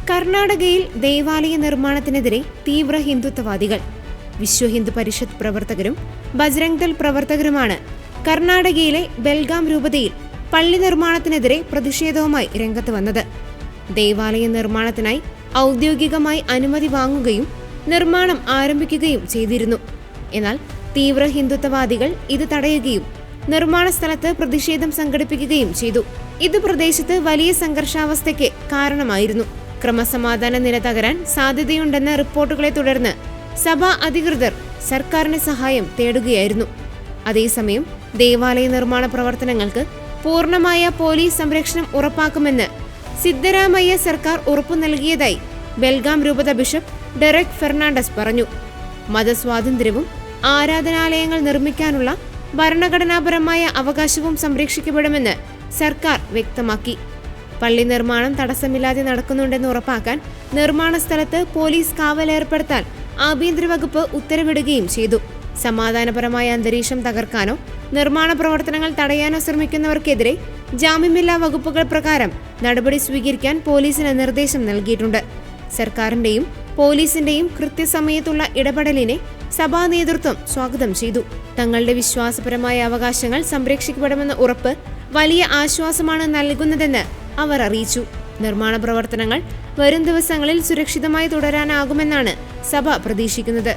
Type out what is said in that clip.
കർണാടകയിൽ ദേവാലയ നിർമ്മാണത്തിനെതിരെ തീവ്ര ഹിന്ദുത്വവാദികൾ. വിശ്വ ഹിന്ദു പരിഷത്ത് പ്രവർത്തകരും ബജ്രംഗ് ദൾ പ്രവർത്തകരുമാണ് കർണാടകയിലെ ബെൽഗാം രൂപതയിൽ പള്ളി നിർമ്മാണത്തിനെതിരെ പ്രതിഷേധവുമായി രംഗത്ത് വന്നത്. ദേവാലയ നിർമ്മാണത്തിനായി ഔദ്യോഗികമായി അനുമതി വാങ്ങുകയും നിർമ്മാണം ആരംഭിക്കുകയും ചെയ്തിരുന്നു. എന്നാൽ തീവ്ര ഹിന്ദുത്വവാദികൾ ഇത് തടയുകയും നിർമ്മാണ സ്ഥലത്ത് പ്രതിഷേധം സംഘടിപ്പിക്കുകയും ചെയ്തു. ഇത് പ്രദേശത്ത് വലിയ സംഘർഷാവസ്ഥയ്ക്ക് കാരണമായിരുന്നു. ക്രമസമാധാന നില തകരാൻ സാധ്യതയുണ്ടെന്ന റിപ്പോർട്ടുകളെ തുടർന്ന് സഭാ അധികൃതർ സർക്കാരിന് സഹായം തേടുകയായിരുന്നു. അതേസമയം ദേവാലയ നിർമ്മാണ പ്രവർത്തനങ്ങൾക്ക് പൂർണ്ണമായ പോലീസ് സംരക്ഷണം ഉറപ്പാക്കുമെന്ന് സിദ്ധരാമയ്യ സർക്കാർ ഉറപ്പു നൽകിയതായി ബെൽഗാം രൂപത ബിഷപ്പ് ഡെറക് ഫെർണാണ്ടസ് പറഞ്ഞു. മതസ്വാതന്ത്ര്യവും ആരാധനാലയങ്ങൾ നിർമ്മിക്കാനുള്ള ഭരണഘടനാപരമായ അവകാശവും സംരക്ഷിക്കപ്പെടുമെന്ന് സർക്കാർ വ്യക്തമാക്കി. പള്ളി നിർമ്മാണം തടസ്സമില്ലാതെ നടക്കുന്നുണ്ടെന്ന് ഉറപ്പാക്കാൻ നിർമ്മാണ സ്ഥലത്ത് പോലീസ് കാവലേർപ്പെടുത്താൻ ആഭ്യന്തര വകുപ്പ് ഉത്തരവിടുകയും ചെയ്തു. സമാധാനപരമായ അന്തരീക്ഷം തകർക്കാനോ നിർമ്മാണ പ്രവർത്തനങ്ങൾ തടയാനോ ശ്രമിക്കുന്നവർക്കെതിരെ ജാമ്യമില്ലാ വകുപ്പുകൾ പ്രകാരം നടപടി സ്വീകരിക്കാൻ പോലീസിന് നിർദ്ദേശം നൽകിയിട്ടുണ്ട്. സർക്കാരിന്റെയും പോലീസിന്റെയും കൃത്യസമയത്തുള്ള ഇടപെടലിനെ സഭാ നേതൃത്വം സ്വാഗതം ചെയ്തു. തങ്ങളുടെ വിശ്വാസപരമായ അവകാശങ്ങൾ സംരക്ഷിക്കപ്പെടുമെന്ന ഉറപ്പ് വലിയ ആശ്വാസമാണ് നൽകുന്നതെന്ന് അവർ അറിയിച്ചു. നിർമ്മാണ പ്രവർത്തനങ്ങൾ വരും ദിവസങ്ങളിൽ സുരക്ഷിതമായി തുടരാനാകുമെന്നാണ് സഭ പ്രതീക്ഷിക്കുന്നത്.